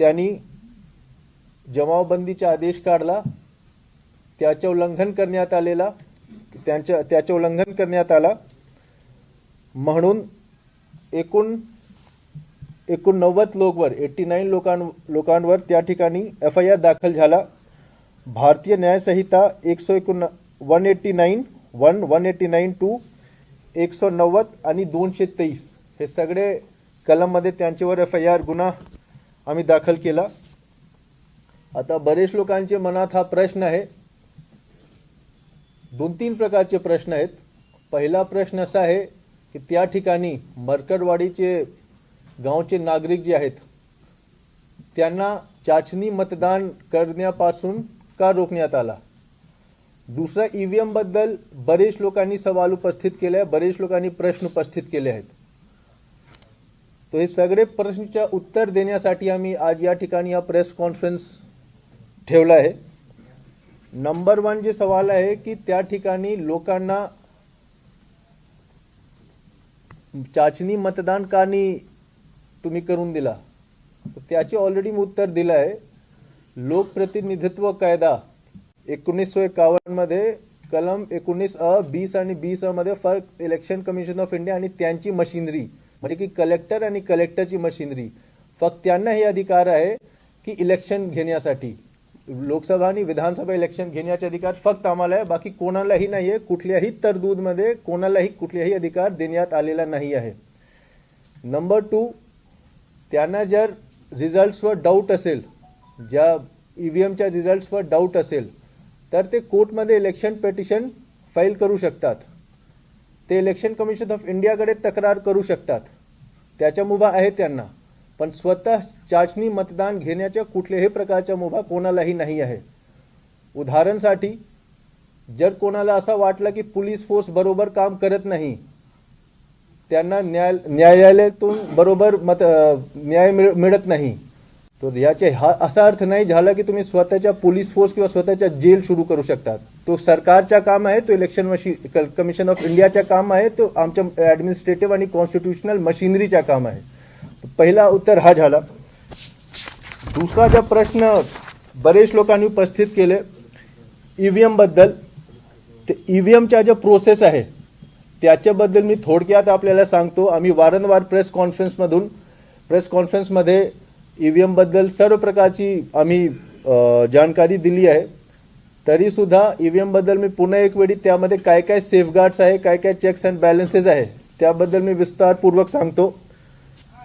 त्यांनी जमावबंदीचा आदेश काढला, त्याचे उल्लंघन करण्यात आला म्हणून 89 लोकांवर 89 लोकांवर त्या ठिकाणी FIR दाखल झाला। भारतीय न्याय संहिता 189 टू 190 आणि 223 हे सगळे कलममध्ये त्यांच्यावर FIR गुन्हा आम्ही दाखल केला। आता बरेच लोकांच्या मनात हा प्रश्न आहे, 2-3 प्रकारचे प्रश्न आहेत। पहिला प्रश्न असा आहे की त्या ठिकाणी मरकडवाडीचे गावचे नागरिक जे आहेत त्यांना चाचणी मतदान करण्यापासून का रोखण्यात आला। दुसरा, EVM बद्दल बरेच लोकांनी सवाल उपस्थित केले आहे, बरेच लोकांनी प्रश्न उपस्थित केले आहेत। तो हे सगळे प्रश्नांचे उत्तर देण्यासाठी आम्ही आज या ठिकाणी हा प्रेस कॉन्फरन्स ठेवला आहे। नंबर 1 जे सवाल आहे की त्या ठिकाणी लोकांना चाचणी मतदान का नाही तुम्ही करून दिला, त्याचे ऑलरेडी मी उत्तर दिलं आहे। लोकप्रतिनिधित्व कायदा 1951 मध्ये कलम 19A, 20 आणि 20A मध्ये फक्त इलेक्शन कमिशन ऑफ इंडिया आणि त्यांची मशिनरी म्हणजे की कलेक्टर आणि कलेक्टरची मशिनरी फक्त त्यांना हे अधिकार आहे की इलेक्शन घेण्यासाठी, लोकसभा आणि विधानसभा इलेक्शन घेण्याचे अधिकार फक्त आम्हाला आहे, बाकी कोणालाही नाही आहे। कुठल्याही तरतूदमध्ये कोणालाही कुठलाही अधिकार देण्यात आलेला नाही आहे। नंबर 2, त्यांना जर रिझल्ट्सवर डाऊट असेल, ज्या EVMच्या रिझल्ट्सवर डाऊट असेल तर ते कोर्टमध्ये इलेक्शन पिटिशन फाईल करू शकतात, ते इलेक्शन कमिशन ऑफ इंडियाकडे तक्रार करू शकतात, त्याच्या मुभा आहे त्यांना। पण स्वतः चाचणी मतदान घेण्याच्या कुठल्याही प्रकारचा मुभा कोणालाही नाही आहे। उदाहरणासाठी जर कोणाला असं वाटलं की पोलीस फोर्स बरोबर काम करत नाही, त्यांना न्यायालयातून बरोबर न्याय मिळत नाही, तो याचे असा अर्थ नाही झाला की तुम्ही स्वतःच्या पोलीस फोर्स किंवा स्वतःच्या जेल सुरू करू शकतात। तो सरकारचा काम आहे, तो इलेक्शन कमिशन ऑफ इंडियाचा काम आहे, तो आमच्या ॲडमिनिस्ट्रेटिव्ह आणि कॉन्स्टिट्यूशनल मशिनरीचा काम आहे। पहिला उत्तर हा झाला। दुसरा जो प्रश्न बरेच लोकांनी उपस्थित केले EVM बद्दल, ते EVMचा जो प्रोसेस आहे त्याच्याबद्दल मी थोडक्यात आपल्याला सांगतो। आम्ही वारंवार प्रेस कॉन्फरन्समध्ये EVM बद्दल सर्व प्रकारची आम्ही जानकारी दिली आहे, तरी सुद्धा EVM बद्दल मी पुन्हा एक वेळी त्यामध्ये काय काय सेफगार्ड्स आहे, काय काय चेक्स अँड बॅलन्सेस आहे त्याबद्दल मी विस्तारपूर्वक सांगतो।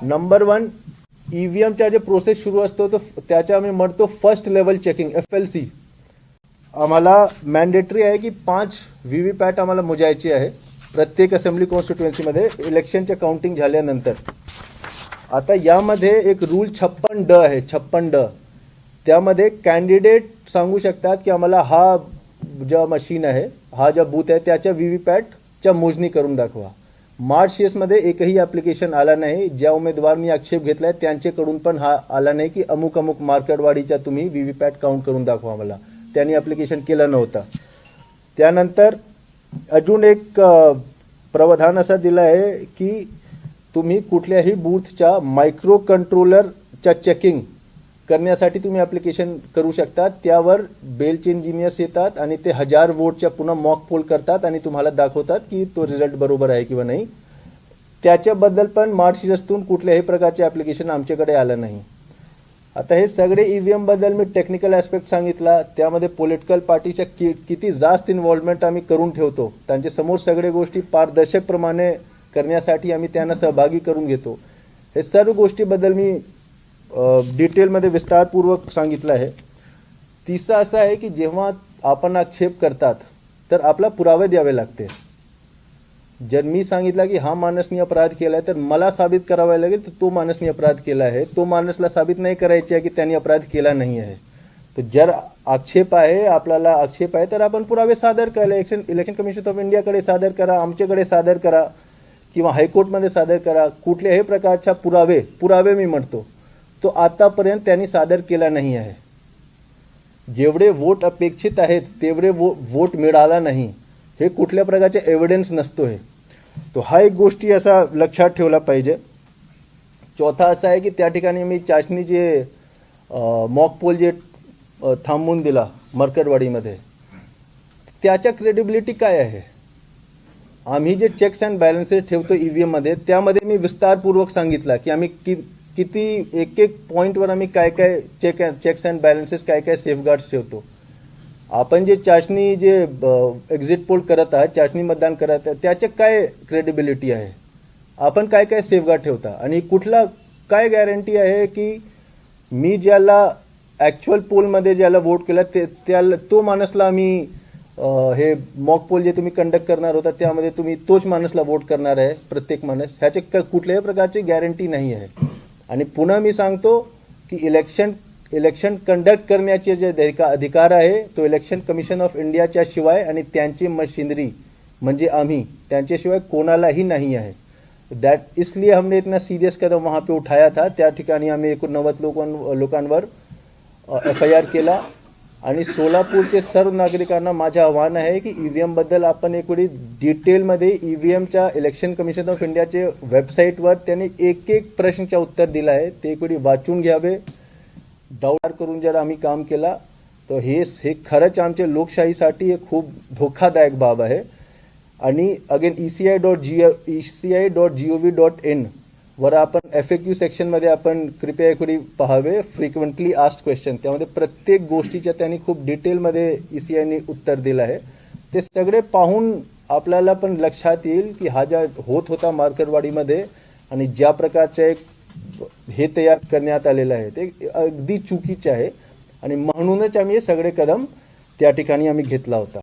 नंबर 1, EVMचा जे प्रोसेस सुरू असतो तो त्याच्या आम्ही म्हणतो फर्स्ट लेवल चेकिंग FLC। आम्हाला मॅन्डेटरी आहे की 5 VVPAT आम्हाला मोजायची आहे प्रत्येक असेंब्ली कॉन्स्टिट्युएन्सीमध्ये इलेक्शनचे काउंटिंग झाल्यानंतर। आता यामध्ये एक रूल 56D आहे, 56D। त्यामध्ये कॅन्डिडेट सांगू शकतात की आम्हाला हा जो मशीन आहे, हा जो बूथ आहे त्याच्या VVPATच्या मोजणी करून दाखवा। मार्च मध्ये एकही ॲप्लिकेशन आला नाही, ज्या उमेदवारांनी आक्षेप घेतलाय त्यांच्याकडून पण हा आला नाही की अमुक मार्केटवाडीचा तुम्ही VVPAT काउंट करून दाखवा मला, त्यांनी ॲप्लिकेशन केलं नव्हतं। त्यानंतर अजून एक प्रावधान असा दिला आहे की तुम्ही कुठल्याही बूथच्या मायक्रो कंट्रोलरच्या चेकिंग करण्यासाठी तुम्ही ॲप्लिकेशन करू शकता। त्यावर बेलचे इंजिनियर्स येतात आणि ते 1000 वोटच्या पुन्हा मॉक पोल करतात आणि तुम्हाला दाखवतात की तो रिझल्ट बरोबर आहे किंवा नाही। त्याच्याबद्दल पण मार्क्सशिटतून कुठल्याही प्रकारचे ॲप्लिकेशन आमच्याकडे आलं नाही। आता हे सगळे EVM बद्दल मी टेक्निकल ॲस्पेक्ट सांगितला, त्यामध्ये पॉलिटिकल पार्टीच्या किती जास्त इन्व्हॉल्वमेंट आम्ही करून ठेवतो, त्यांच्या समोर सगळे गोष्टी पारदर्शकप्रमाणे करण्यासाठी आम्ही त्यांना सहभागी करून घेतो। हे सर्व गोष्टीबद्दल मी डिटेलमध्ये विस्तारपूर्वक सांगितलं आहे। तिसरा असा आहे की जेव्हा आपण आक्षेप करतात तर आपला पुरावे द्यावे लागते। जर मी सांगितलं की हा माणसने अपराध केला आहे तर मला साबित करावे लागेल तर तो माणसने अपराध केला आहे, तो माणसला साबित नाही करायचे आहे की त्यांनी अपराध केला नाही आहे। तर जर आक्षेप आहे, आपल्याला आक्षेप आहे तर आपण पुरावे सादर करा, इलेक्शन कमिशन ऑफ इंडियाकडे सादर करा, आमच्याकडे सादर करा किंवा हायकोर्टमध्ये सादर करा। कुठल्याही प्रकारच्या पुरावे मी म्हणतो तो आतापर्यंत त्यांनी सादर केला नाही आहे। जेवढे वोट अपेक्षित आहेत तेवढे वोट मिळाला नाही, हे कुठल्या प्रकारचे एव्हिडन्स नसतो आहे। तो हा एक गोष्टी असा लक्षात ठेवला पाहिजे। चौथा असा आहे की त्या ठिकाणी मी चाचणी जे मॉक पोल जे थांबवून दिला मरकटवाडीमध्ये, त्याच्या क्रेडिबिलिटी काय आहे? आम्ही जे चेक्स अँड बॅलन्सेस ठेवतो ईव्हीएम मध्ये, त्यामध्ये मी विस्तारपूर्वक सांगितलं की आम्ही किती एक एक पॉईंटवर आम्ही काय काय चेक्स अँड बॅलन्सेस काय काय सेफगार्ड्स ठेवतो. आपण जे चाचणी जे एक्झिट पोल करत आहात, चाचणी मतदान करत आहात, त्याचे काय क्रेडिबिलिटी आहे? आपण काय काय सेफगार्ड ठेवता आणि कुठला काय गॅरंटी आहे की मी ज्याला ॲक्च्युअल पोलमध्ये ज्याला वोट केला त्याला तो माणसला आम्ही हे मॉक पोल जे तुम्ही कंडक्ट करणार होता त्यामध्ये तुम्ही तोच माणसला वोट करणार आहे प्रत्येक माणूस, ह्याचे कुठल्याही प्रकारची गॅरंटी नाही आहे. आणि पुन्हा मी सांगतो की इलेक्शन कंडक्ट करण्याचे जे अधिकार आहे तो इलेक्शन कमिशन ऑफ इंडियाच्या शिवाय आणि त्यांची मशिनरी म्हणजे आम्ही त्यांच्याशिवाय कोणालाही नाही आहे. इसलिए हमने इतना सीरियस कदम वहाँ पे उठाया था. त्या ठिकाणी आम्ही 89 लोकांवर FIR केला. आणि सोलापूरचे सर्व नागरिकांना माझे आव्हान आहे की ईव्हीएम बद्दल आपण एक वेळी डिटेलमध्ये ईव्हीएमच्या इलेक्शन कमिशन ऑफ इंडियाचे वेबसाईटवर त्यांनी एक एक प्रश्नाचे उत्तर दिलं आहे, ते एक वेळी वाचून घ्यावे. दौड करून जर आम्ही काम केला तर हे खरंच आमच्या लोकशाहीसाठी एक खूप धोकादायक बाब आहे. आणि अगेन ECI.gov.in वर आपण FAQ सेक्शनमध्ये आपण कृपया एक वेळी पाहावे, फ्रिक्वेंटली आस्क्ड क्वेश्चन. त्यामध्ये प्रत्येक गोष्टीच्या त्यांनी खूप डिटेलमध्ये ECIने उत्तर दिलं आहे. ते सगळे पाहून आपल्याला पण लक्षात येईल की हा ज्या होत होता मार्केटवाडीमध्ये आणि ज्या प्रकारचे हे तयार करण्यात आलेलं आहे ते अगदी चुकीचे आहे. आणि म्हणूनच आम्ही हे सगळे कदम त्या ठिकाणी आम्ही घेतला होता.